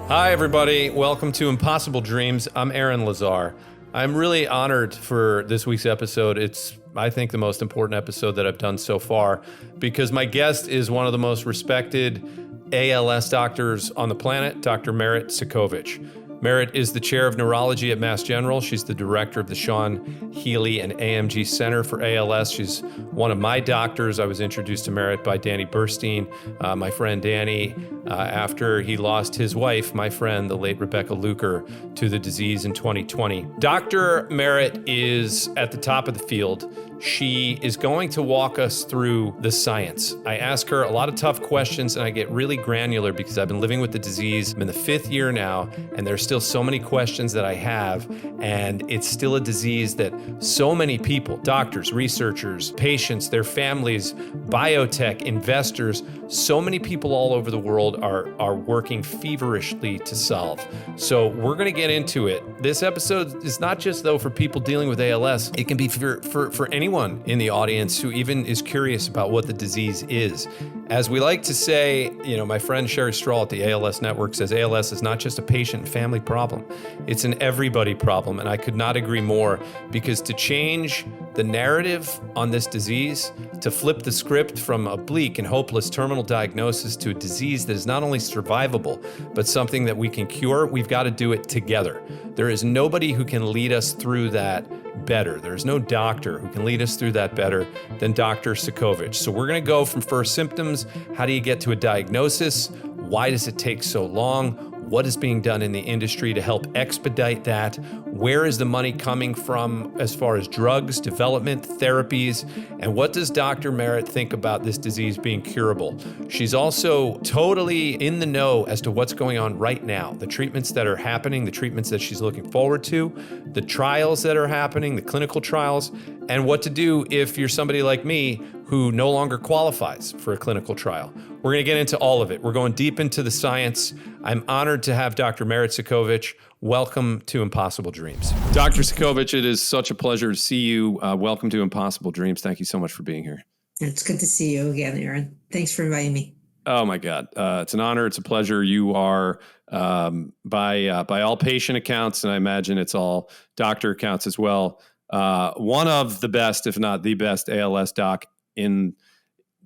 Hi, everybody. Welcome to Impossible Dreams. I'm Aaron Lazar. I'm really honored for this week's episode. It's, I think, the most important episode that I've done so far because my guest is one of the most respected ALS doctors on the planet, Dr. Merit Cudkowicz. Merit is the chair of neurology at Mass General. She's the director of the Sean Healy and AMG Center for ALS. She's one of my doctors. I was introduced to Merit by Danny Burstein, my friend Danny, after he lost his wife, my friend, the late Rebecca Luker, to the disease in 2020. Dr. Merit is at the top of the field. She is going to walk us through the science. I ask her a lot of tough questions and I get really granular because I've been living with the disease. I'm in the 5th year now and there's still so many questions that I have, and it's still a disease that so many people, doctors, researchers, patients, their families, biotech, investors, so many people all over the world are working feverishly to solve. So we're going to get into it. This episode is not just though for people dealing with ALS. It can be for anyone in the audience who even is curious about what the disease is. As we like to say, my friend Sherry Strahl at the ALS Network says ALS is not just a patient and family problem. It's an everybody problem. And I could not agree more, because to change the narrative on this disease, to flip the script from a bleak and hopeless terminal diagnosis to a disease that is not only survivable, but something that we can cure, we've got to do it together. There is nobody who can lead us through that better. There's no doctor who can lead us through that better than Dr. Cudkowicz. So we're going to go from first symptoms. How do you get to a diagnosis? Why does it take so long? What is being done in the industry to help expedite that? Where is the money coming from as far as drugs, development, therapies? And what does Dr. Merit think about this disease being curable? She's also totally in the know as to what's going on right now, the treatments that are happening, the treatments that she's looking forward to, the trials that are happening, the clinical trials, and what to do if you're somebody like me who no longer qualifies for a clinical trial. We're going to get into all of it. We're going deep into the science. I'm honored to have Dr. Merit Cudkowicz. Welcome to Impossible Dreams. Dr. Cudkowicz, it is such a pleasure to see you. Welcome to Impossible Dreams. Thank you so much for being here. It's good to see you again, Aaron. Thanks for inviting me. Oh my God. It's an honor. It's a pleasure. You are, by all patient accounts, and I imagine it's all doctor accounts as well, one of the best, if not the best ALS doc in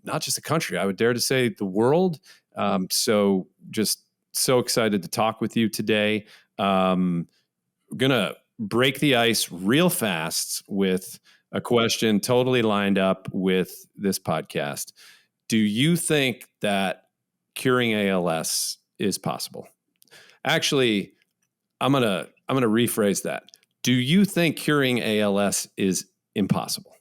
not just the country, I would dare to say the world. So just so excited to talk with you today. Going to break the ice real fast with a question totally lined up with this podcast. Do you think that curing ALS is possible? Actually, I'm going to rephrase that. Do you think curing ALS is impossible?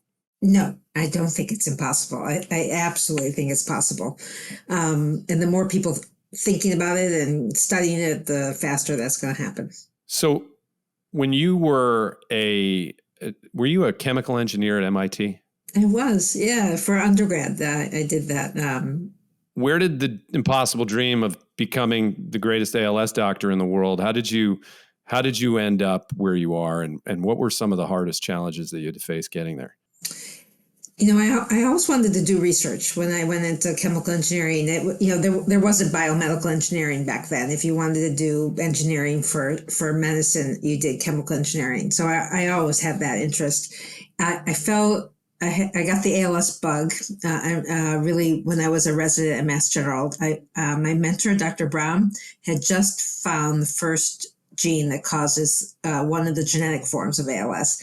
No, I don't think it's impossible. I absolutely think it's possible. And the more people thinking about it and studying it, the faster that's going to happen. So when you were you a chemical engineer at MIT? I was, yeah, for undergrad. I did that. Where did the impossible dream of becoming the greatest ALS doctor in the world, how did you end up where you are, and what were some of the hardest challenges that you had to face getting there? I always wanted to do research when I went into chemical engineering. There wasn't biomedical engineering back then. If you wanted to do engineering for medicine, you did chemical engineering. So I always had that interest. I felt I got the ALS bug really when I was a resident at Mass General. My mentor, Dr. Brown, had just found the first gene that causes one of the genetic forms of ALS.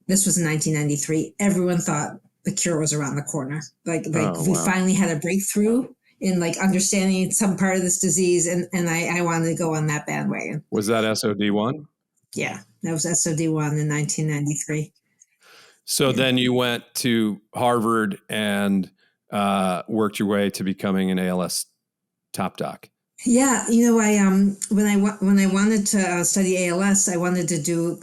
This was in 1993. Everyone thought the cure was around the corner. We finally had a breakthrough in understanding some part of this disease, and I wanted to go on that bandwagon. Was that SOD1? Yeah, that was SOD1 in 1993. So then you went to Harvard and worked your way to becoming an ALS top doc. Yeah, when I wanted to study ALS, I wanted to do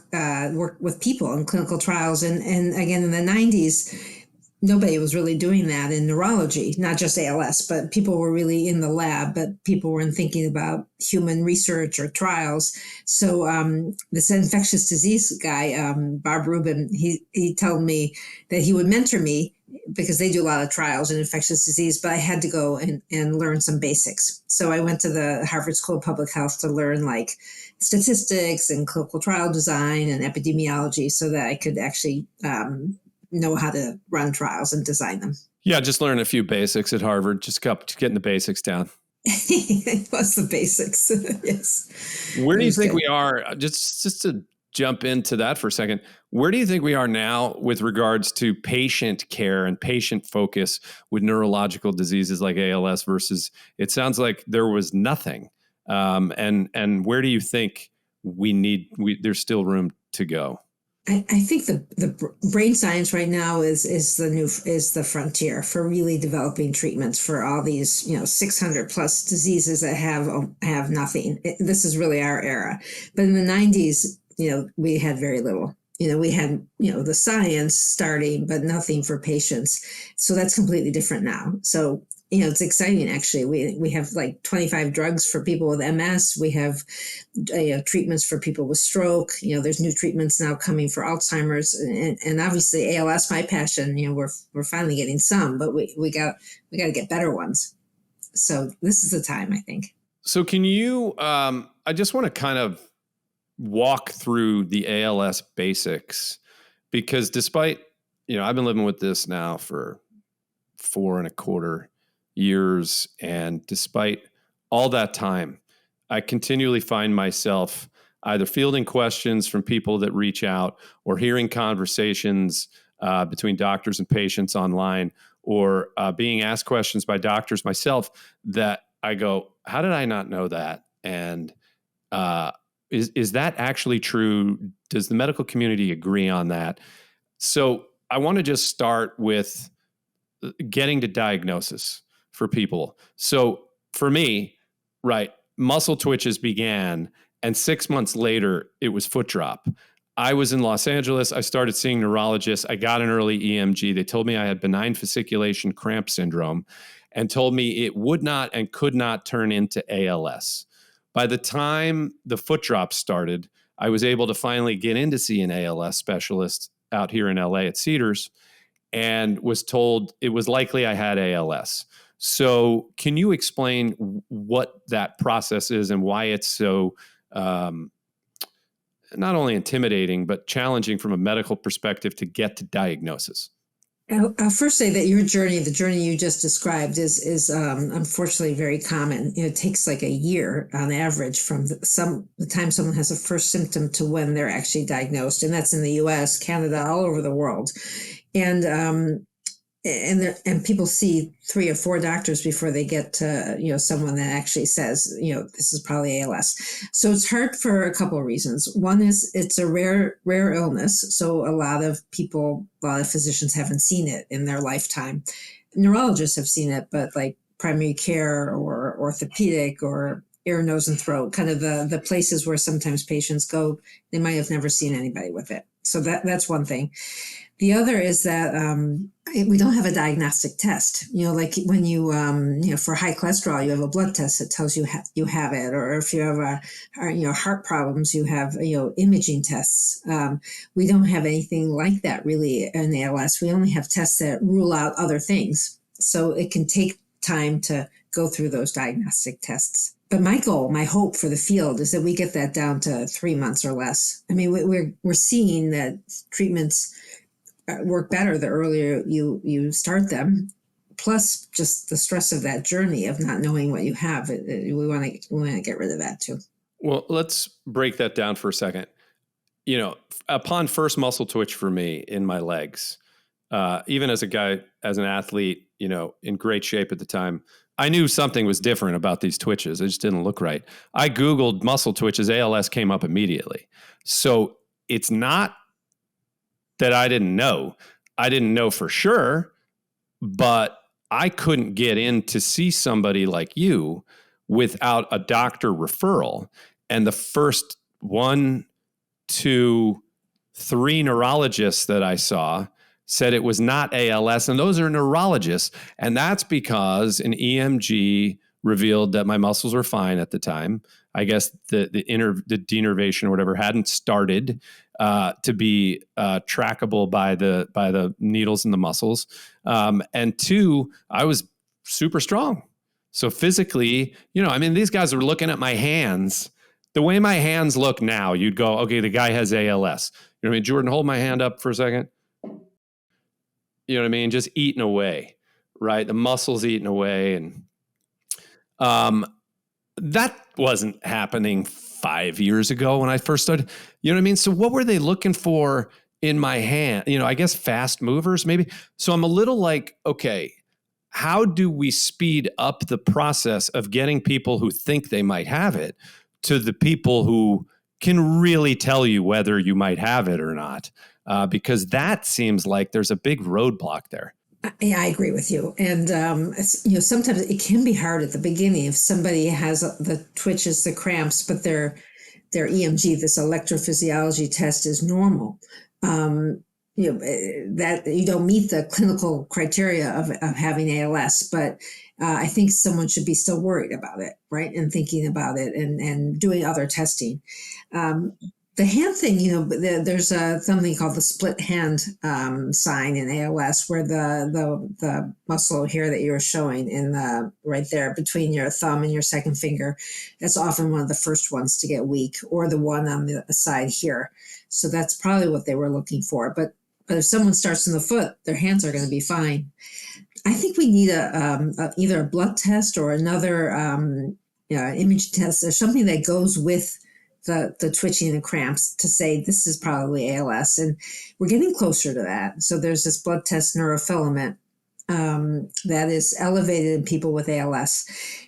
work with people in clinical trials, and again in the 90s, nobody was really doing that in neurology, not just ALS, but people were really in the lab, but people weren't thinking about human research or trials. So this infectious disease guy, Bob Rubin, he told me that he would mentor me because they do a lot of trials in infectious disease, but I had to go and learn some basics. So I went to the Harvard School of Public Health to learn like statistics and clinical trial design and epidemiology so that I could actually know how to run trials and design them. Yeah, just learn a few basics at Harvard, just getting the basics down. Plus the basics. Yes. Where do you think we are? Just to jump into that for a second, where do you think we are now with regards to patient care and patient focus with neurological diseases like ALS versus it sounds like there was nothing? And where do you think there's still room to go? I think the brain science right now is the frontier for really developing treatments for all these 600 plus diseases that have nothing. This is really our era. But in the 90s, we had very little. We had the science starting, but nothing for patients. So that's completely different now. So it's exciting, actually. We have like 25 drugs for people with MS. We have treatments for people with stroke. There's new treatments now coming for Alzheimer's, and obviously ALS, my passion. We're finally getting some, but we got to get better ones. So this is the time, I think. So can you? I just want to kind of walk through the ALS basics because despite I've been living with this now for 4.25 years. And despite all that time, I continually find myself either fielding questions from people that reach out or hearing conversations between doctors and patients online or being asked questions by doctors myself that I go, how did I not know that? And is that actually true? Does the medical community agree on that? So I want to just start with getting to diagnosis for people. So for me, right, muscle twitches began, and 6 months later, it was foot drop. I was in Los Angeles. I started seeing neurologists. I got an early EMG. They told me I had benign fasciculation cramp syndrome and told me it would not and could not turn into ALS. By the time the foot drop started, I was able to finally get in to see an ALS specialist out here in LA at Cedars and was told it was likely I had ALS. So can you explain what that process is and why it's so not only intimidating, but challenging from a medical perspective to get to diagnosis? I'll first say that your journey, the journey you just described, is unfortunately very common. It takes like a year on average from the time someone has a first symptom to when they're actually diagnosed, and that's in the U.S., Canada, all over the world. And people see 3 or 4 doctors before they get to someone that actually says this is probably ALS. So it's hard for a couple of reasons. One is it's a rare illness, so a lot of physicians haven't seen it in their lifetime. Neurologists have seen it, but like primary care or orthopedic or ear, nose, and throat, kind of the places where sometimes patients go, they might have never seen anybody with it. So that's one thing. The other is that we don't have a diagnostic test. Like when you, for high cholesterol, you have a blood test that tells you you have it, or if you have heart problems, you have imaging tests. We don't have anything like that really in ALS. We only have tests that rule out other things, so it can take time to go through those diagnostic tests. But my goal, my hope for the field is that we get that down to 3 months or less. I mean, we're seeing that treatments work better the earlier you start them. Plus, just the stress of that journey of not knowing what you have. We want to get rid of that too. Well, let's break that down for a second. Upon first muscle twitch for me in my legs, even as an athlete, in great shape at the time, I knew something was different about these twitches. It just didn't look right. I Googled muscle twitches. ALS came up immediately. So it's not that I didn't know. I didn't know for sure, but I couldn't get in to see somebody like you without a doctor referral. And the first 1, 2, 3 neurologists that I saw said it was not ALS, and those are neurologists. And that's because an EMG revealed that my muscles were fine at the time. I guess the denervation or whatever hadn't started. to be trackable by the needles in the muscles. And two, I was super strong. So physically, these guys are looking at my hands. The way my hands look now, you'd go, okay, the guy has ALS. You know what I mean? Jordan, hold my hand up for a second. You know what I mean? Just eating away, right? The muscles eating away. And that wasn't happening 5 years ago when I first started. You know what I mean? So what were they looking for in my hand? I guess fast movers maybe. So I'm a little like, okay, how do we speed up the process of getting people who think they might have it to the people who can really tell you whether you might have it or not? Because that seems like there's a big roadblock there. Yeah, I agree with you. And, sometimes it can be hard at the beginning if somebody has the twitches, the cramps, but their EMG, this electrophysiology test, is normal. That you don't meet the clinical criteria of having ALS, but I think someone should be still worried about it, right? And thinking about it and doing other testing. The hand thing, there's something called the split hand sign in ALS, where the muscle here that you were showing right there between your thumb and your second finger, that's often one of the first ones to get weak, or the one on the side here. So that's probably what they were looking for. But if someone starts in the foot, their hands are going to be fine. I think we need either a blood test or another image test or something that goes with the twitching and cramps to say this is probably ALS. And we're getting closer to that. So there's this blood test neurofilament that is elevated in people with ALS.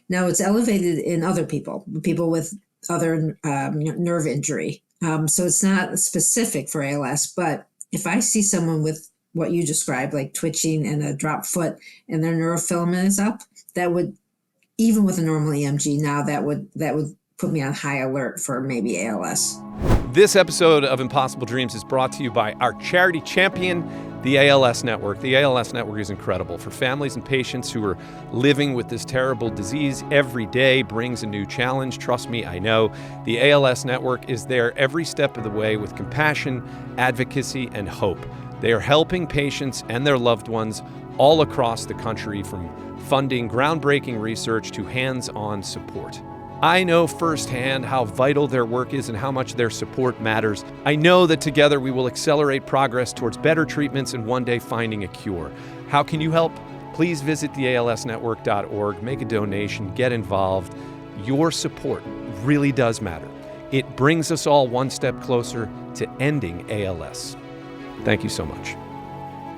Now it's elevated in other people with other nerve injury. So it's not specific for ALS, but if I see someone with what you described, like twitching and a drop foot, and their neurofilament is up, that would, even with a normal EMG now, that would put me on high alert for maybe ALS. This episode of Impossible Dreams is brought to you by our charity champion, the ALS Network. The ALS Network is incredible. For families and patients who are living with this terrible disease, every day brings a new challenge. Trust me, I know. The ALS Network is there every step of the way with compassion, advocacy, and hope. They are helping patients and their loved ones all across the country, from funding groundbreaking research to hands-on support. I know firsthand how vital their work is and how much their support matters. I know that together we will accelerate progress towards better treatments and one day finding a cure. How can you help? Please visit thealsnetwork.org, make a donation, get involved. Your support really does matter. It brings us all one step closer to ending ALS. Thank you so much.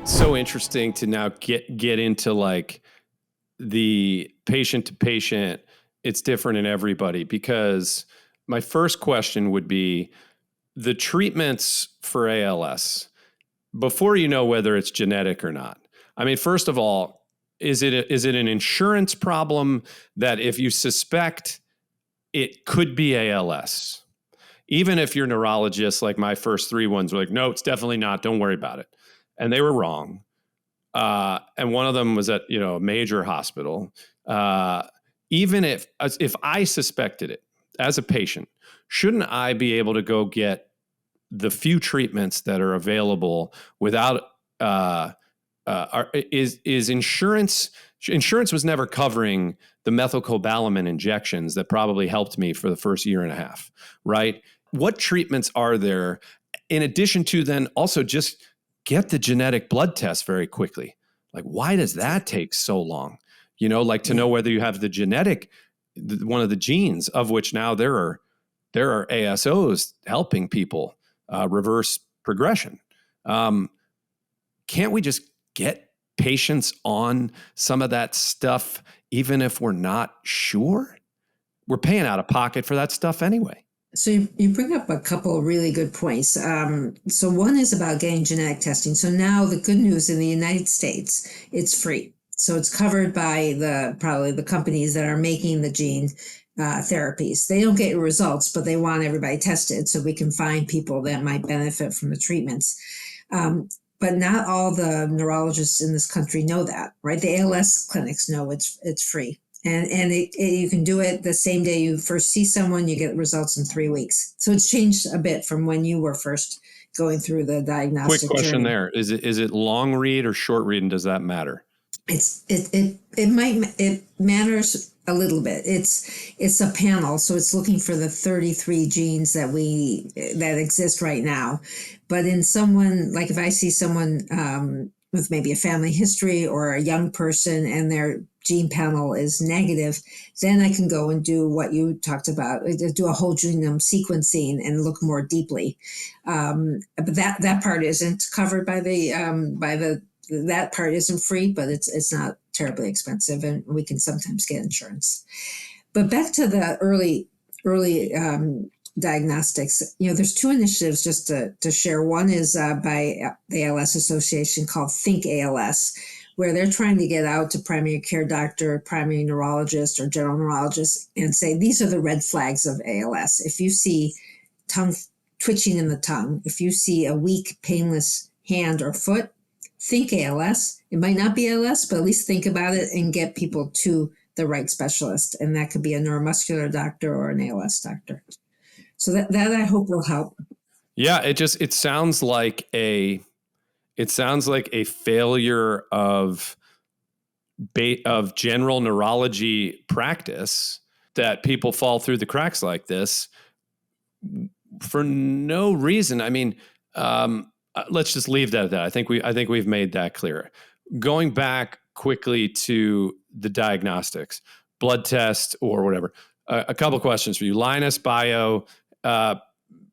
So interesting to now get into like the patient to patient. It's different in everybody, because my first question would be the treatments for ALS, before you know whether it's genetic or not. I mean, first of all, is it an insurance problem that if you suspect it could be ALS, even if your neurologist, like my first three ones, were like, no, it's definitely not, don't worry about it. And they were wrong. And one of them was at, a major hospital. Even if I suspected it as a patient, shouldn't I be able to go get the few treatments that are available without, is insurance was never covering the methylcobalamin injections that probably helped me for the first year and a half, right? What treatments are there in addition to then also just get the genetic blood test very quickly? Like, why does that take so long? To know whether you have the genetic, one of the genes, of which now there are ASOs helping people reverse progression. Can't we just get patients on some of that stuff, even if we're not sure? We're paying out of pocket for that stuff anyway. So you bring up a couple of really good points. So one is about getting genetic testing. So now the good news in the United States, it's free. So it's covered by probably the companies that are making the gene therapies. They don't get results, but they want everybody tested so we can find people that might benefit from the treatments. But not all the neurologists in this country know that, right? The ALS clinics know it's free. And you can do it the same day you first see someone, you get results in 3 weeks. So it's changed a bit from when you were first going through the Quick diagnostic question journey. there. Is it long read or short read, and does that matter? It matters a little bit. It's a panel, so it's looking for the 33 genes that exist right now. But in someone, like if I see someone with maybe a family history or a young person and their gene panel is negative, then I can go and do what you talked about, do a whole genome sequencing and look more deeply. But that part isn't covered by the that part isn't free, but it's not terribly expensive, and we can sometimes get insurance. But back to the early diagnostics, there's two initiatives just to share. One is by the ALS Association called Think ALS, where they're trying to get out to primary care doctor, primary neurologist, or general neurologist and say, these are the red flags of ALS. If you see tongue twitching in the tongue, if you see a weak, painless hand or foot, think ALS. It might not be ALS, but at least think about it and get people to the right specialist. And that could be a neuromuscular doctor or an ALS doctor. So that I hope will help. Yeah, it sounds like a failure of general neurology practice, that people fall through the cracks like this for no reason. I mean, let's just leave that at that. I think we've made that clear. Going back quickly to the diagnostics, blood test or whatever. A couple questions for you. Linus Bio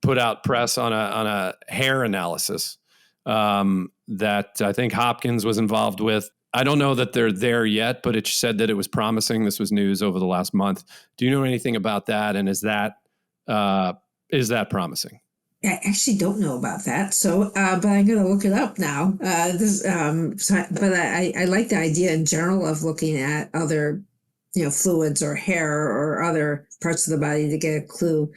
put out press on a hair analysis that I think Hopkins was involved with. I don't know that they're there yet, but it said that it was promising. This was news over the last month. Do you know anything about that? And is that promising? I actually don't know about that. So, but I'm going to look it up now. But I like the idea in general of looking at other, fluids or hair or other parts of the body to get a clue.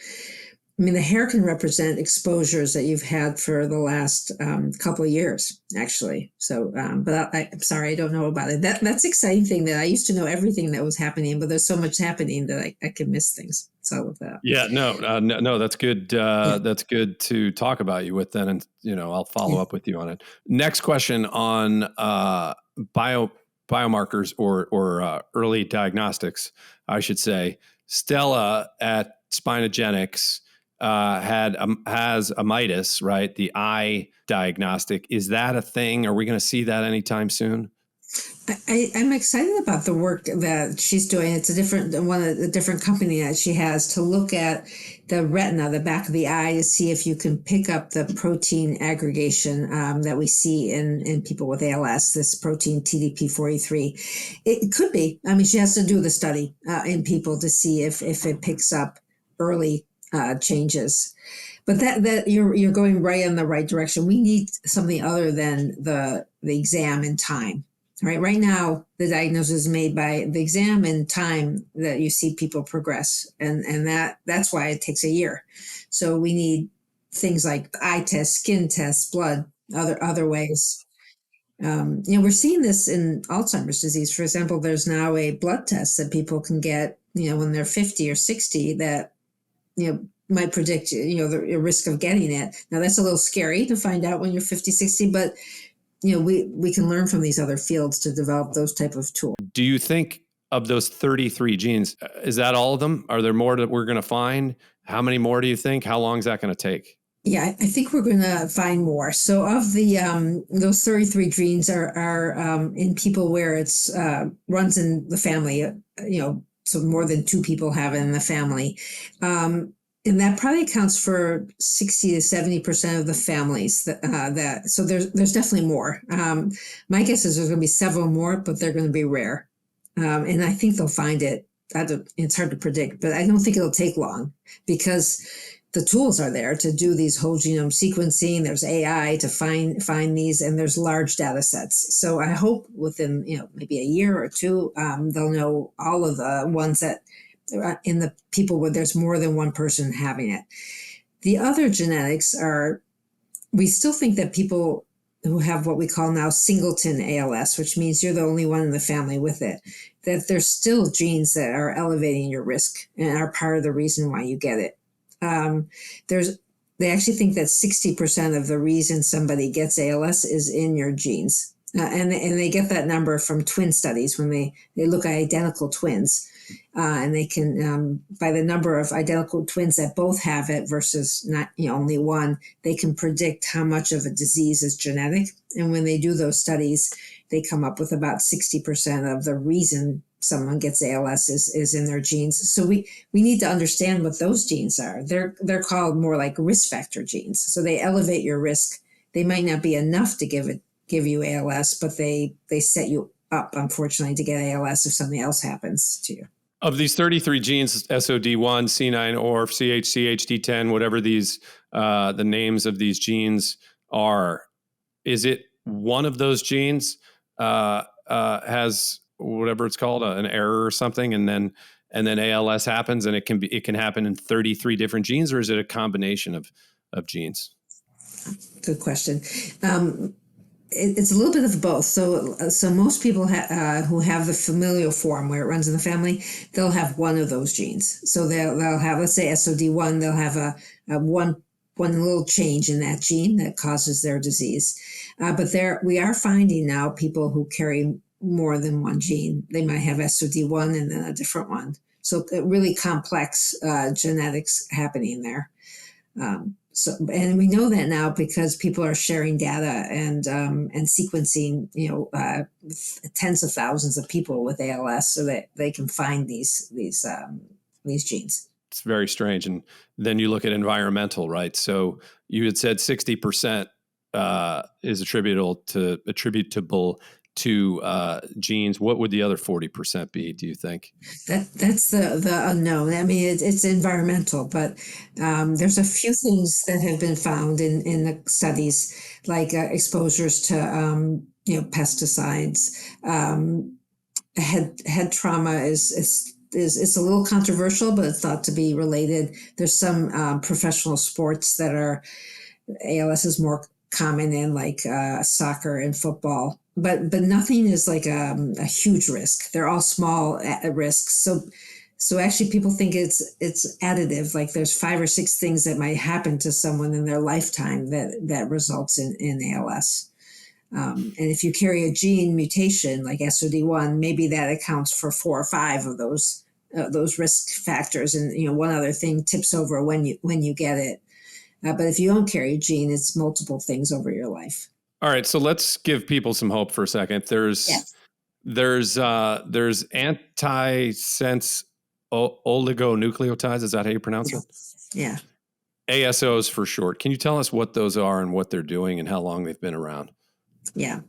I mean, the hair can represent exposures that you've had for the last couple of years, actually. So, but I'm sorry, I don't know about it. That's exciting thing that I used to know everything that was happening, but there's so much happening that I can miss things. So I'll look that up. Yeah, no, that's good. Yeah. That's good to talk about you with then, and I'll follow up with you on it. Next question on biomarkers or early diagnostics, I should say. Stella at Spinogenics has a mitis, right? The eye diagnostic. Is that a thing? Are we going to see that anytime soon? I'm excited about the work that she's doing. It's a different company that she has to look at the retina, the back of the eye, to see if you can pick up the protein aggregation that we see in people with ALS, this protein TDP-43. It could be. I mean, she has to do the study in people to see if it picks up early changes. But that you're going right in the right direction. We need something other than the exam and time. Right now, the diagnosis is made by the exam and time that you see people progress, and that's why it takes a year. So we need things like eye tests, skin tests, blood, other ways. We're seeing this in Alzheimer's disease. For example, there's now a blood test that people can get, when they're 50 or 60 that, might predict, the risk of getting it. Now that's a little scary to find out when you're 50, 60, but we can learn from these other fields to develop those type of tools. Do you think of those 33 genes, is that all of them? Are there more that we're going to find? How many more do you think? How long is that going to take? Yeah, I think we're going to find more. So of the those 33 genes are in people where it's runs in the family, so more than two people have it in the family. And that probably accounts for 60 to 70% of the families that so there's definitely more. My guess is there's going to be several more, but they're going to be rare. And I think they'll find it. It's hard to predict, but I don't think it'll take long because the tools are there to do these whole genome sequencing. There's AI to find these, and there's large data sets. So I hope within maybe a year or two, they'll know all of the ones that in the people where there's more than one person having it. The other genetics are, we still think that people who have what we call now singleton ALS, which means you're the only one in the family with it, that there's still genes that are elevating your risk and are part of the reason why you get it. There's they actually think that 60% of the reason somebody gets ALS is in your genes. And they get that number from twin studies when they look at identical twins. And they can, by the number of identical twins that both have it versus not only one, they can predict how much of a disease is genetic. And when they do those studies, they come up with about 60% of the reason someone gets ALS is in their genes. So we need to understand what those genes are. They're called more like risk factor genes. So they elevate your risk. They might not be enough to give you ALS, but they set you up, unfortunately, to get ALS if something else happens to you. Of these 33 genes, SOD1, C9, ORF, CHD10, whatever these the names of these genes are, is it one of those genes has whatever it's called, an error or something, and then ALS happens, and it can happen in 33 different genes, or is it a combination of genes? Good question. It's a little bit of both. So most people who have the familial form where it runs in the family, they'll have one of those genes. So they'll have, let's say SOD1, they'll have a one little change in that gene that causes their disease. But we are finding now people who carry more than one gene. They might have SOD1 and then a different one. So really complex genetics happening there. And we know that now because people are sharing data and sequencing, tens of thousands of people with ALS, so that they can find these genes. It's very strange. And then you look at environmental, right? So you had said 60% is attributable to genes. What would the other 40% be, do you think? That's the unknown. I mean, it's environmental, but there's a few things that have been found in the studies, like exposures to pesticides. Head trauma is a little controversial, but it's thought to be related. There's some professional sports that are ALS is more common in, like soccer and football. But nothing is like a huge risk. They're all small risks. So actually people think it's additive. Like there's 5 or 6 things that might happen to someone in their lifetime that results in ALS. And if you carry a gene mutation like SOD1, maybe that accounts for 4 or 5 of those risk factors. And one other thing tips over when you get it. But if you don't carry a gene, it's multiple things over your life. All right, so let's give people some hope for a second. There's antisense oligonucleotides. Is that how you pronounce it? Yeah. ASOs for short. Can you tell us what those are and what they're doing and how long they've been around? Yeah.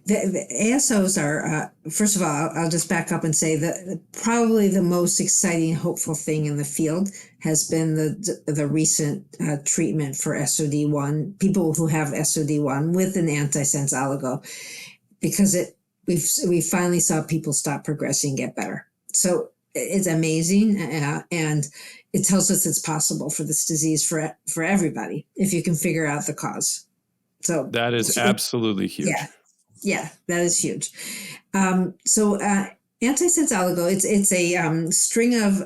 The ASOs are, first of all, I'll just back up and say that probably the most exciting, hopeful thing in the field has been the recent treatment for SOD1, people who have SOD1 with an antisense oligo, because we finally saw people stop progressing and get better. So it's amazing, and it tells us it's possible for this disease for everybody if you can figure out the cause. So that is absolutely huge. Yeah, that is huge. Antisense oligo, it's a string of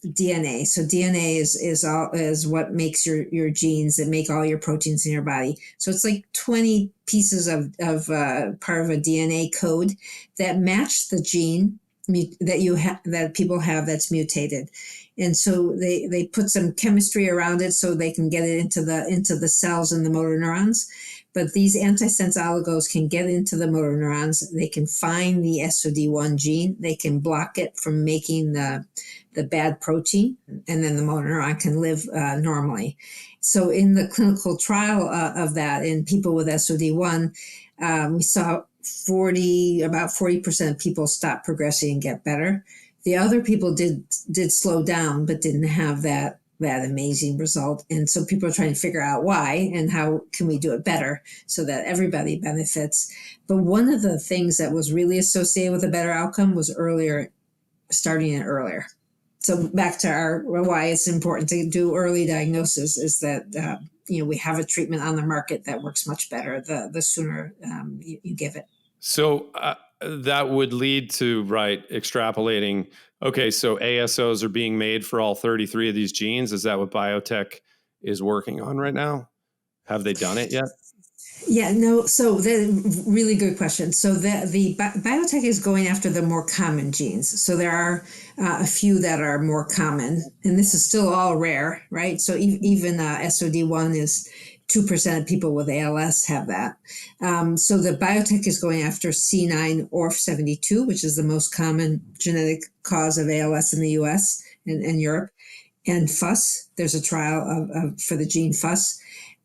DNA. So DNA is what makes your genes that make all your proteins in your body. So it's like 20 pieces of part of a DNA code that match the gene that people have that's mutated. And so they put some chemistry around it so they can get it into the cells and the motor neurons. But these antisense oligos can get into the motor neurons. They can find the SOD1 gene. They can block it from making the bad protein, and then the motor neuron can live normally. So in the clinical trial of that in people with SOD1, we saw about 40% of people stop progressing and get better. The other people did slow down, but didn't have that amazing result. And so people are trying to figure out why and how can we do it better so that everybody benefits. But one of the things that was really associated with a better outcome was starting it earlier. So back to why it's important to do early diagnosis is that we have a treatment on the market that works much better the sooner you give it. So that would lead to, extrapolating. Okay, so ASOs are being made for all 33 of these genes. Is that what biotech is working on right now? Have they done it yet? Yeah, no. So the really good question. So the biotech is going after the more common genes. So there are a few that are more common, and this is still all rare, right? So even SOD1 is 2% of people with ALS have that. So the biotech is going after C9orf72, which is the most common genetic cause of ALS in the U.S. and Europe, and FUS. There's a trial for the gene FUS.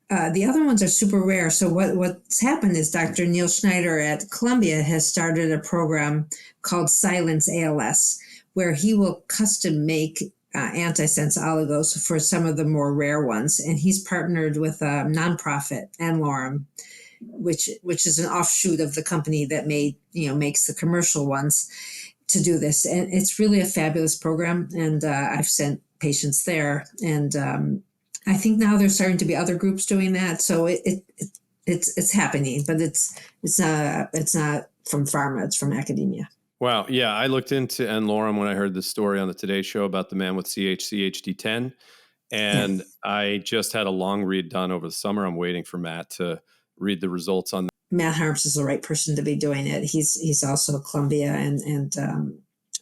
The other ones are super rare. So what's happened is Dr. Neil Schneider at Columbia has started a program called Silence ALS, where he will custom make antisense oligos for some of the more rare ones. And he's partnered with a nonprofit, Anlorem, which is an offshoot of the company that makes the commercial ones, to do this. And it's really a fabulous program. And I've sent patients there, and I think now there's starting to be other groups doing that. So it's happening, but it's not from pharma, it's from academia. Wow. Yeah. I looked into N-Lorem when I heard the story on the Today Show about the man with CHCHD10. And Yeah. I just had a long read done over the summer. I'm waiting for Matt to read the results on that. Matt Harms is the right person to be doing it. He's also at Columbia, and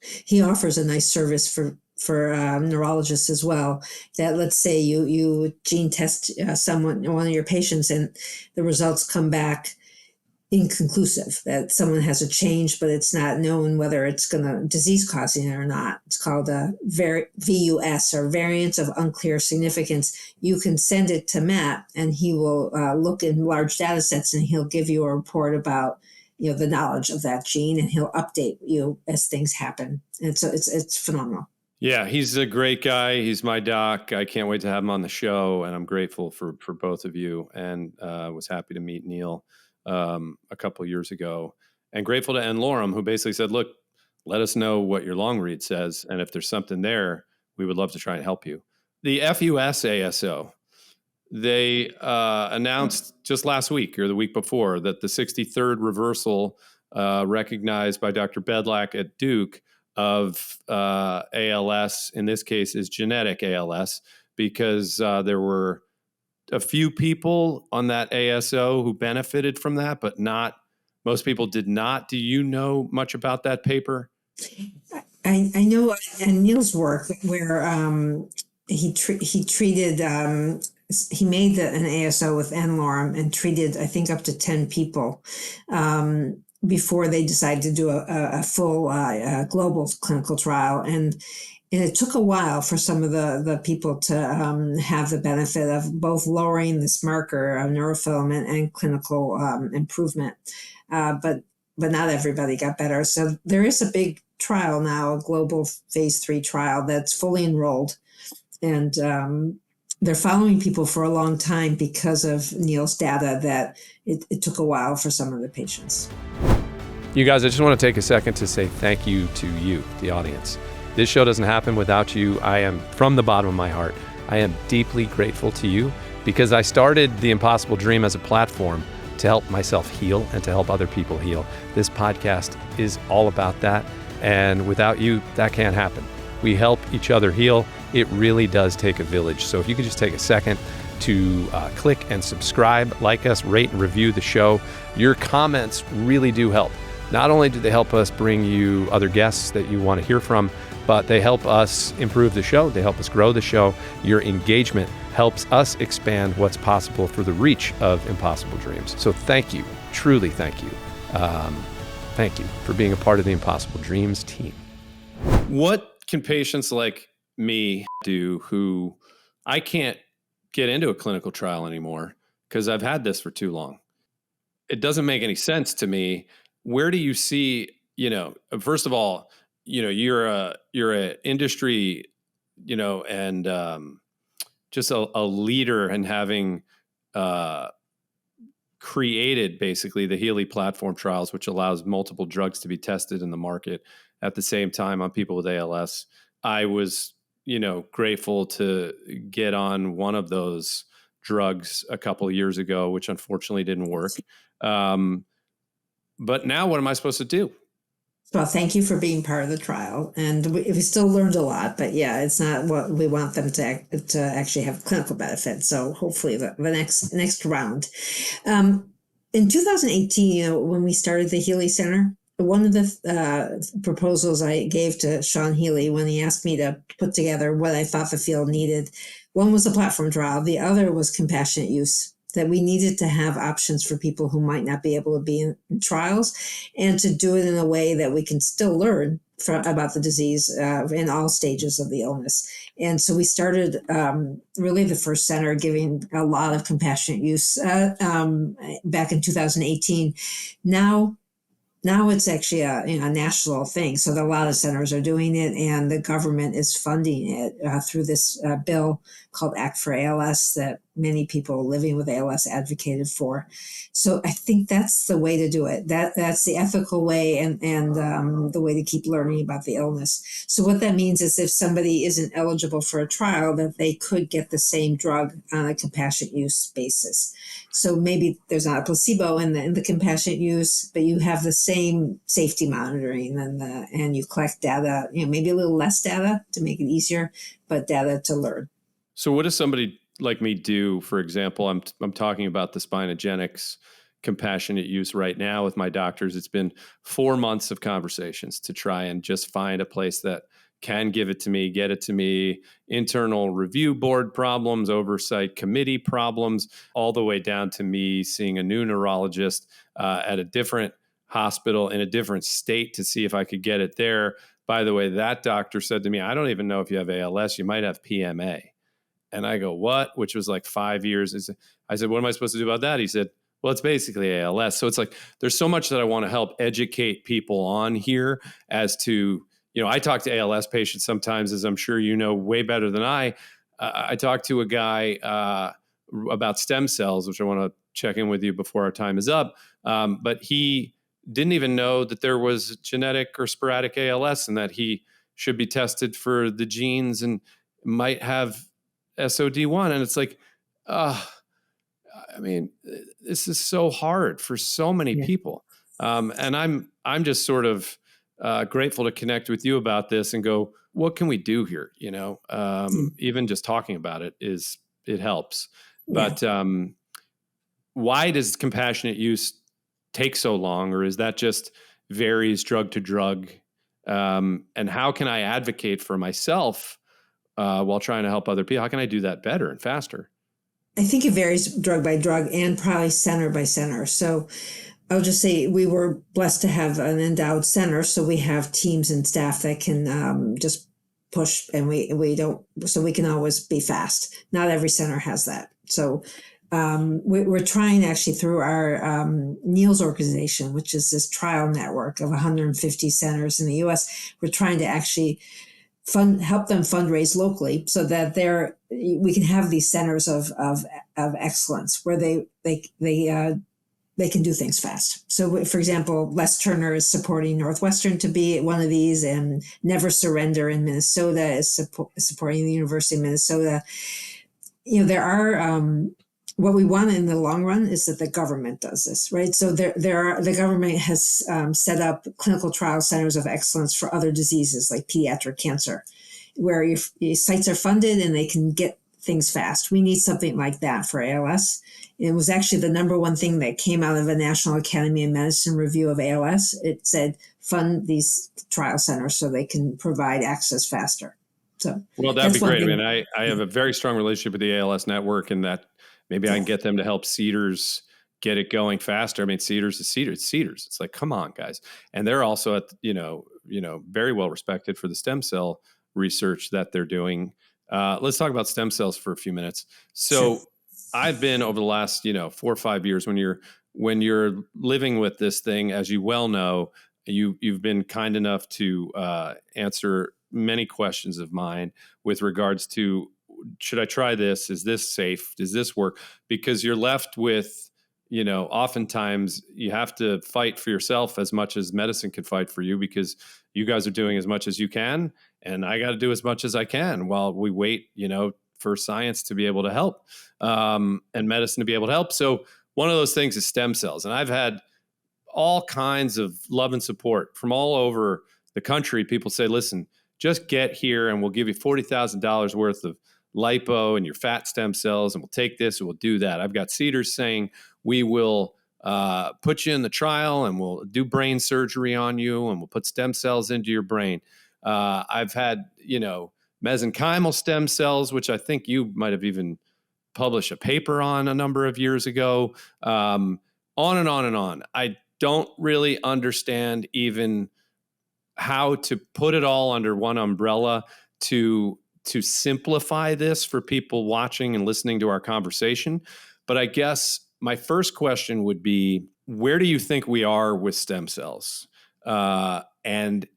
he offers a nice service for neurologists as well. That, let's say you gene test one of your patients, and the results come back inconclusive, that someone has a change, but it's not known whether it's going to disease causing it or not. It's called a VUS, or variance of unclear significance. You can send it to Matt, and he will look in large data sets, and he'll give you a report about the knowledge of that gene, and he'll update you as things happen. And so it's phenomenal. Yeah, he's a great guy. He's my doc. I can't wait to have him on the show, and I'm grateful for both of you, and was happy to meet Neil a couple of years ago, and grateful to N-Lorem, who basically said, look, let us know what your long read says, and if there's something there, we would love to try and help you. The FUS ASO, they announced just last week or the week before that the 63rd reversal recognized by Dr. Bedlack at Duke of ALS, in this case, is genetic ALS, because there were a few people on that ASO who benefited from that, but most people did not. Do you know much about that paper? I know in Neil's work where he treated he made an ASO with N-Lorem and treated, I think, up to 10 people before they decided to do a full global clinical trial. And it took a while for some of the people to have the benefit of both lowering this marker of neurofilament and clinical improvement. But not everybody got better. So there is a big trial now, a global phase 3 trial that's fully enrolled. And they're following people for a long time because of Neil's data, that it took a while for some of the patients. You guys, I just want to take a second to say thank you to you, the audience. This show doesn't happen without you. I am, from the bottom of my heart, I am deeply grateful to you, because I started The Impossible Dream as a platform to help myself heal and to help other people heal. This podcast is all about that. And without you, that can't happen. We help each other heal. It really does take a village. So if you could just take a second to click and subscribe, like us, rate and review the show. Your comments really do help. Not only do they help us bring you other guests that you want to hear from, but they help us improve the show. They help us grow the show. Your engagement helps us expand what's possible for the reach of Impossible Dreams. So thank you, truly thank you. Thank you for being a part of the Impossible Dreams team. What can patients like me do who I can't get into a clinical trial anymore because I've had this for too long? It doesn't make any sense to me. Where do you see, first of all, you're a industry, and just a leader in having created basically the Healy platform trials, which allows multiple drugs to be tested in the market at the same time on people with ALS. I was, grateful to get on one of those drugs a couple of years ago, which unfortunately didn't work. But now what am I supposed to do? Well, thank you for being part of the trial, and we still learned a lot. But yeah, it's not what we want them to actually have clinical benefit. So hopefully, the next round. In 2018, when we started the Healy Center, one of the proposals I gave to Sean Healy when he asked me to put together what I thought the field needed, one was a platform trial, the other was compassionate use. That we needed to have options for people who might not be able to be in trials, and to do it in a way that we can still learn about the disease in all stages of the illness. And so we started really the first center giving a lot of compassionate use back in 2018. Now it's actually a national thing. So a lot of centers are doing it, and the government is funding it through this bill called Act for ALS that many people living with ALS advocated for. So I think that's the way to do it. That's the ethical way, and the way to keep learning about the illness. So what that means is if somebody isn't eligible for a trial, that they could get the same drug on a compassionate use basis. So maybe there's not a placebo in the compassionate use, but you have the same safety monitoring, and you collect data, maybe a little less data to make it easier, but data to learn. So what does somebody like me do? For example, I'm talking about the Spinogenics compassionate use right now with my doctors. It's been 4 months of conversations to try and just find a place that can give it to me, get it to me, internal review board problems, oversight committee problems, all the way down to me seeing a new neurologist at a different hospital in a different state to see if I could get it there. By the way, that doctor said to me, I don't even know if you have ALS, you might have PMA. And I go, what? Which was like 5 years. I said, what am I supposed to do about that? He said, well, it's basically ALS. So it's like, there's so much that I want to help educate people on here as to, I talk to ALS patients sometimes, as I'm sure you know way better than I. I talked to a guy about stem cells, which I want to check in with you before our time is up. But he didn't even know that there was genetic or sporadic ALS and that he should be tested for the genes and might have SOD1. And it's like, this is so hard for so many people. And I'm just sort of grateful to connect with you about this and go, what can we do here? Even just talking about it helps. Yeah. But why does compassionate use take so long, or is that just varies drug to drug? And how can I advocate for myself while trying to help other people? How can I do that better and faster? I think it varies drug by drug and probably center by center. So I'll just say we were blessed to have an endowed center. So we have teams and staff that can just push, and we don't, so we can always be fast. Not every center has that. So we're trying actually through our Neil's organization, which is this trial network of 150 centers in the US. We're trying to actually help them fundraise locally so that we can have these centers of excellence where they can do things fast. So, for example, Les Turner is supporting Northwestern to be one of these, and Never Surrender in Minnesota is supporting the University of Minnesota. There are what we want in the long run is that the government does this, right? So the government has set up clinical trial centers of excellence for other diseases like pediatric cancer, where your sites are funded and they can get things fast. We need something like that for ALS. It was actually the number one thing that came out of a National Academy of Medicine review of ALS. It said, fund these trial centers so they can provide access faster. So, well, that'd be great. I have a very strong relationship with the ALS network, and that maybe I can get them to help Cedars get it going faster. Cedars is Cedars. It's Cedars. It's like, come on, guys. And they're also at, very well respected for the stem cell research that they're doing. Let's talk about stem cells for a few minutes. So sure. I've been over the last, 4 or 5 years when you're living with this thing, as you well know, you've been kind enough to answer many questions of mine with regards to, should I try this? Is this safe? Does this work? Because you're left with, oftentimes you have to fight for yourself as much as medicine can fight for you, because you guys are doing as much as you can, and I got to do as much as I can while we wait, for science to be able to help and medicine to be able to help. So one of those things is stem cells. And I've had all kinds of love and support from all over the country. People say, listen, just get here and we'll give you $40,000 worth of lipo and your fat stem cells, and we'll take this and we'll do that. I've got Cedars saying we will put you in the trial and we'll do brain surgery on you and we'll put stem cells into your brain. I've had, mesenchymal stem cells, which I think you might have even published a paper on a number of years ago. On and on and on. I don't really understand even how to put it all under one umbrella to simplify this for people watching and listening to our conversation. But I guess my first question would be, where do you think we are with stem cells? And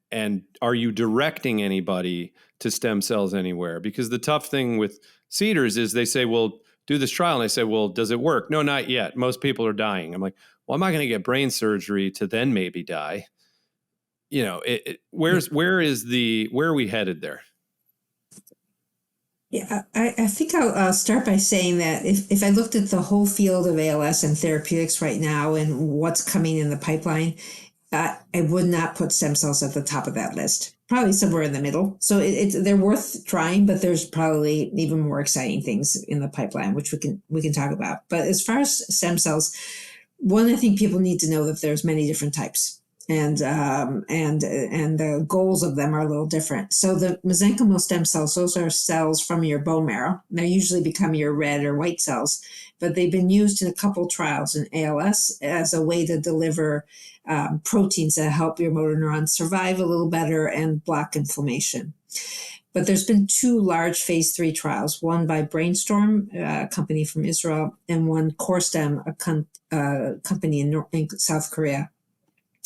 are you directing anybody to stem cells anywhere? Because the tough thing with Cedars is they say, well, do this trial. And they say, well, does it work? No, not yet. Most people are dying. I'm like, well, I'm not going to get brain surgery to then maybe die. Where are we headed there? Yeah, I think I'll start by saying that if I looked at the whole field of ALS and therapeutics right now and what's coming in the pipeline, I would not put stem cells at the top of that list. Probably somewhere in the middle. So they're worth trying, but there's probably even more exciting things in the pipeline, which we can talk about. But as far as stem cells, one, I think people need to know that there's many different types. And the goals of them are a little different. So the mesenchymal stem cells, those are cells from your bone marrow. They usually become your red or white cells, but they've been used in a couple trials in ALS as a way to deliver proteins that help your motor neurons survive a little better and block inflammation. But there's been 2 large phase 3 trials, one by Brainstorm, a company from Israel, and one CoreStem, a company in South Korea,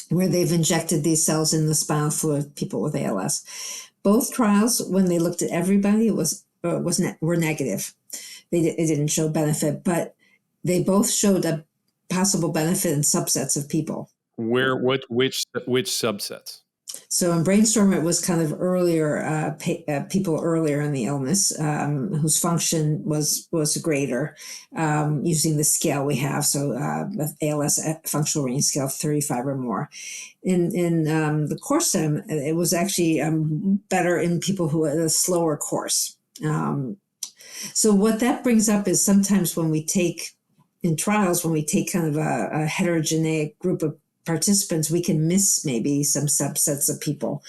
where they've injected these cells in the spinal fluid of people with ALS. Both trials, when they looked at everybody, were negative. It didn't show benefit, but they both showed a possible benefit in subsets of people. Which subsets? So in Brainstorm, it was kind of earlier, people earlier in the illness whose function was greater using the scale we have. So the ALS functional range scale 35 or more. In the CoreStem, it was actually better in people who had a slower course. So what that brings up is sometimes when we take kind of a heterogeneous group of participants, we can miss maybe some subsets of people.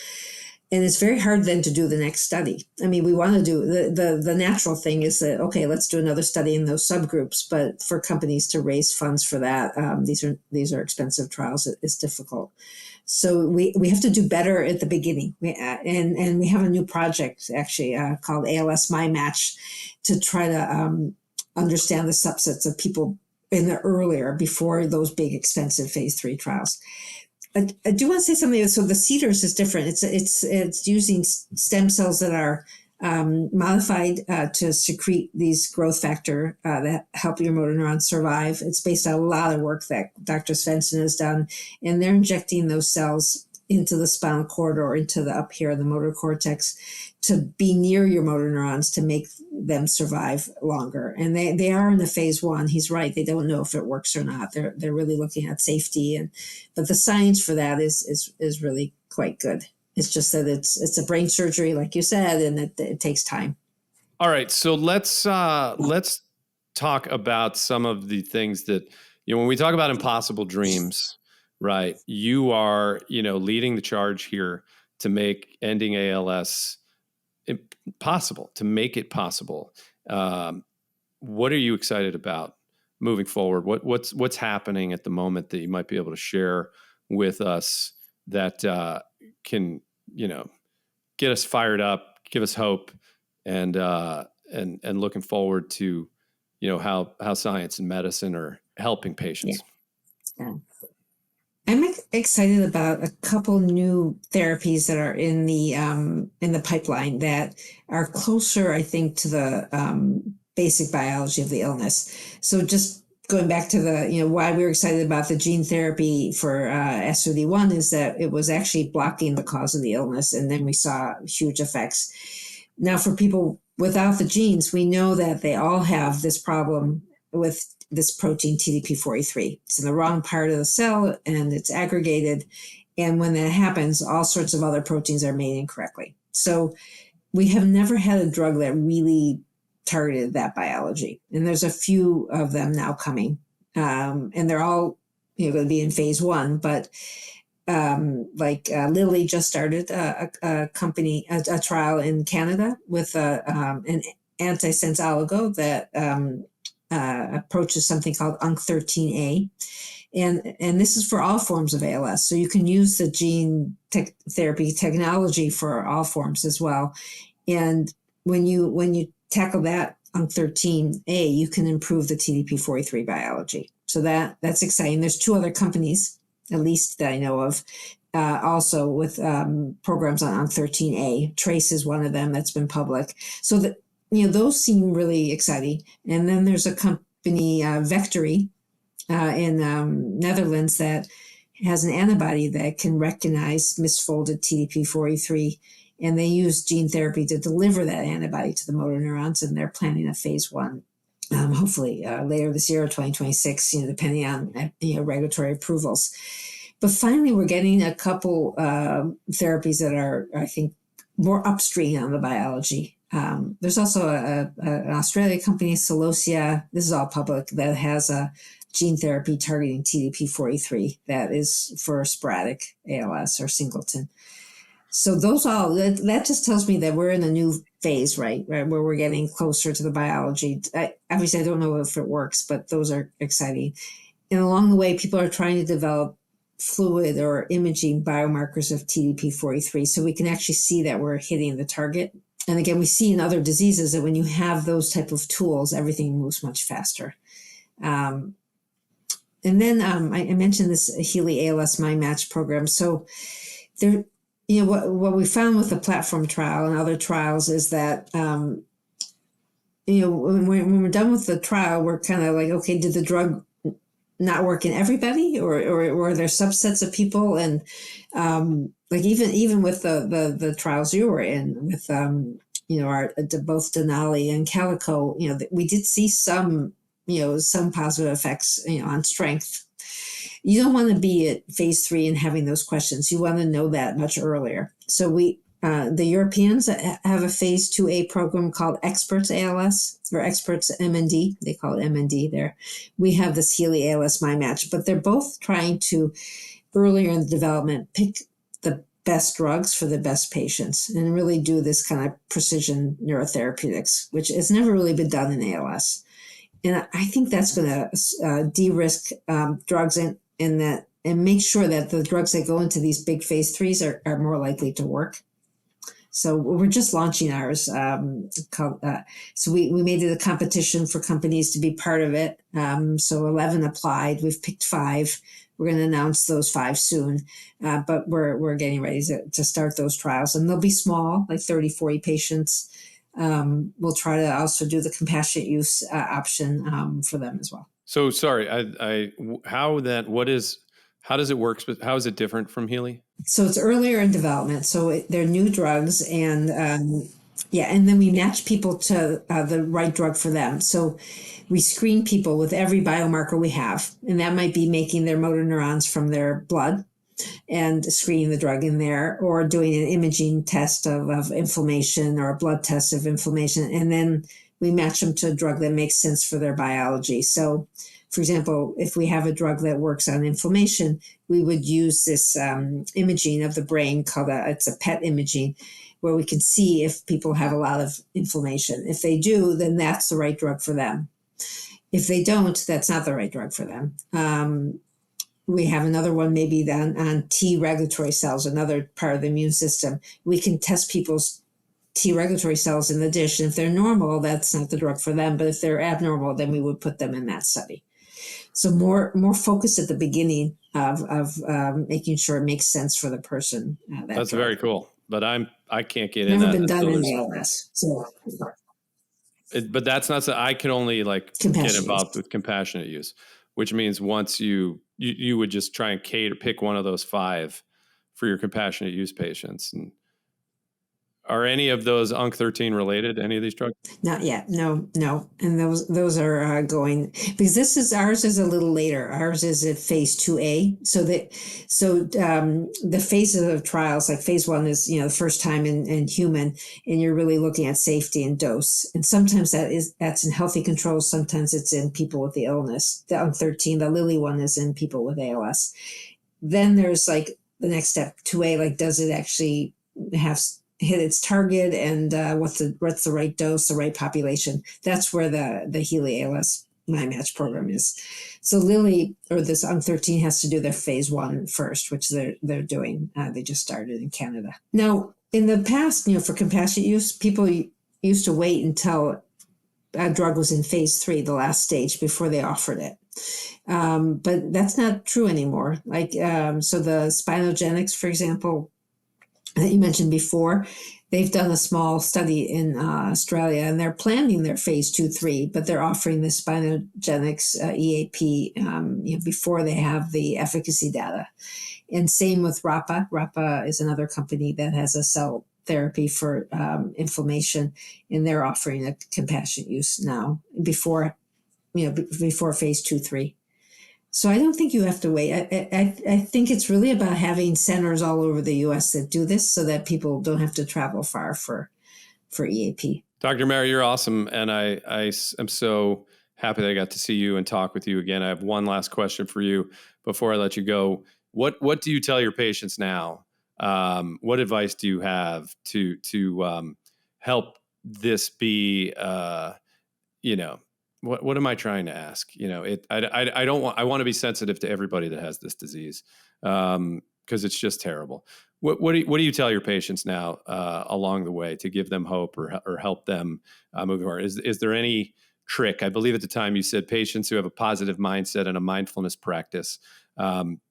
And it's very hard then to do the next study. I mean, we want to do the natural thing is that, okay, let's do another study in those subgroups. But for companies to raise funds for that, these are expensive trials. It's difficult. So we have to do better at the beginning. And we have a new project actually called ALS My Match to try to understand the subsets of people in the earlier, before those big expensive phase 3 trials. I do want to say something. So the Cedars is different. It's using stem cells that are modified to secrete these growth factor that help your motor neurons survive. It's based on a lot of work that Dr. Svensson has done, and they're injecting those cells into the spinal cord or into the up here, the motor cortex, to be near your motor neurons to make them survive longer. And they are in the phase 1. He's right. They don't know if it works or not. They're really looking at safety, but the science for that is really quite good. It's just that it's a brain surgery, like you said, and it takes time. All right. So let's talk about some of the things that, when we talk about impossible dreams, right? You are, leading the charge here to make ending ALS possible, to make it possible. What are you excited about moving forward? What's happening at the moment that you might be able to share with us that can, get us fired up, give us hope, and looking forward to, how science and medicine are helping patients? Yeah. I'm excited about a couple new therapies that are in the pipeline that are closer, I think, to the basic biology of the illness. So just going back to the, why we were excited about the gene therapy for SOD1 is that it was actually blocking the cause of the illness, and then we saw huge effects. Now, for people without the genes, we know that they all have this problem with this protein TDP-43. It's in the wrong part of the cell and it's aggregated. And when that happens, all sorts of other proteins are made incorrectly. So we have never had a drug that really targeted that biology. And there's a few of them now coming. And they're all going to be in phase 1. But Lilly just started a trial in Canada with an antisense oligo that approaches something called UNC13A. And this is for all forms of ALS. So you can use the gene therapy technology for all forms as well. And when you tackle that UNC13A, you can improve the TDP-43 biology. So that's exciting. There's 2 other companies, at least that I know of, also with programs on UNC13A. Trace is one of them that's been public. So that those seem really exciting. And then there's a company, Vectory, in Netherlands, that has an antibody that can recognize misfolded TDP-43, and they use gene therapy to deliver that antibody to the motor neurons, and they're planning a phase 1, hopefully later this year or 2026, depending on regulatory approvals. But finally, we're getting a couple therapies that are, I think, more upstream on the biology. There's also an Australian company, Celosia, this is all public, that has a gene therapy targeting TDP-43 that is for sporadic ALS or singleton. So that just tells me that we're in a new phase, right, where we're getting closer to the biology. Obviously, I don't know if it works, but those are exciting. And along the way, people are trying to develop fluid or imaging biomarkers of TDP-43 so we can actually see that we're hitting the target. And again, we see in other diseases that when you have those type of tools, everything moves much faster. And then I mentioned this Healy ALS Mind Match program. So there, what we found with the platform trial and other trials is that, when we're done with the trial, we're kind of like, okay, did the drug not work in everybody, or were there subsets of people? And even with the trials you were in with both Denali and Calico, we did see some positive effects on strength. You don't want to be at phase 3 and having those questions. You want to know that much earlier. So the Europeans have a phase 2A program called Experts ALS or Experts MND. They call it MND there. We have this Healy ALS Mind Match, but they're both trying to, earlier in the development, pick the best drugs for the best patients and really do this kind of precision neurotherapeutics, which has never really been done in ALS. And I think that's going to de-risk drugs and make sure that the drugs that go into these big phase 3s are more likely to work. So we're just launching ours. So we made it a competition for companies to be part of it. So 11 applied. We've picked 5. We're going to announce those 5 soon. But we're getting ready to start those trials. And they'll be small, like 30, 40 patients. We'll try to also do the compassionate use option for them as well. So sorry, how does it work? How is it different from Healy? So it's earlier in development. So they're new drugs, and and then we match people to the right drug for them. So we screen people with every biomarker we have, and that might be making their motor neurons from their blood and screening the drug in there, or doing an imaging test of inflammation or a blood test of inflammation. And then we match them to a drug that makes sense for their biology. So, for example, if we have a drug that works on inflammation, we would use this imaging of the brain called it's a PET imaging, where we can see if people have a lot of inflammation. If they do, then that's the right drug for them. If they don't, that's not the right drug for them. We have another one maybe on T regulatory cells, another part of the immune system. We can test people's T regulatory cells in the dish. And if they're normal, that's not the drug for them. But if they're abnormal, then we would put them in that study. So more focus at the beginning of making sure it makes sense for the person. That's drug. Very cool. But I can't get in that. Never been done in ALS. So. But that's not so. I can only get involved with compassionate use, which means once you would just try and pick one of those 5 for your compassionate use patients. And Are any of those UNC13 related? Any of these drugs? Not yet. No, no. And those are going, because ours is a little later. Ours is at phase 2A. The phases of trials, like phase 1 is, the first time in human, and you're really looking at safety and dose. And sometimes that's in healthy controls. Sometimes it's in people with the illness. The UNC13, the Lilly one, is in people with ALS. Then there's like the next step, 2A, like does it actually have hit its target, and what's the right dose, the right population? That's where the Healy ALS MyMatch program is. So Lilly, or this UNC13, has to do their phase 1 first, which they're doing. They just started in Canada. Now, in the past, for compassionate use, people used to wait until a drug was in phase 3, the last stage, before they offered it. But that's not true anymore. So the Spinogenics, for example, that you mentioned before, they've done a small study in Australia, and they're planning their phase 2-3, but they're offering the Spinogenics EAP before they have the efficacy data. And same with Rapa. Rapa is another company that has a cell therapy for inflammation, and they're offering a compassionate use now before phase 2-3. So I don't think you have to wait. I think it's really about having centers all over the U.S. that do this, so that people don't have to travel far for EAP. Dr. Mary, you're awesome. And I am so happy that I got to see you and talk with you again. I have one last question for you before I let you go. What do you tell your patients now? What advice do you have to help this be, what am I trying to ask? I don't want. I want to be sensitive to everybody that has this disease, because it's just terrible. What do you tell your patients now along the way to give them hope or help them move forward? Is there any trick? I believe at the time you said patients who have a positive mindset and a mindfulness practice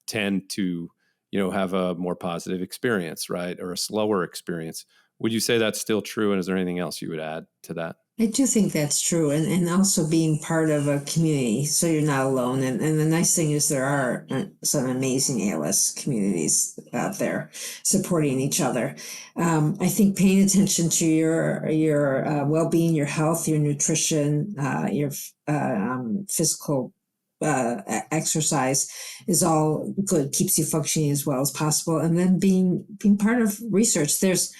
tend to have a more positive experience, right, or a slower experience. Would you say that's still true? And is there anything else you would add to that? I do think that's true, and also being part of a community, so you're not alone. And the nice thing is there are some amazing ALS communities out there supporting each other. I think paying attention to your well-being, your health, your nutrition, your physical exercise is all good, keeps you functioning as well as possible. And then being part of research. There's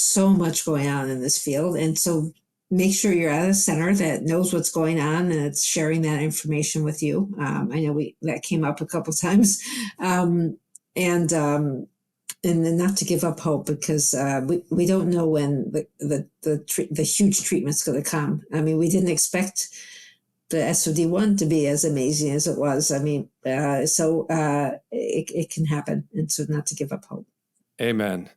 so much going on in this field, and so make sure you're at a center that knows what's going on and it's sharing that information with you. I know that came up a couple of times, and then not to give up hope, because we don't know when the huge treatment's going to come. I mean, we didn't expect the SOD1 to be as amazing as it was. I mean, it can happen, and so not to give up hope. Amen.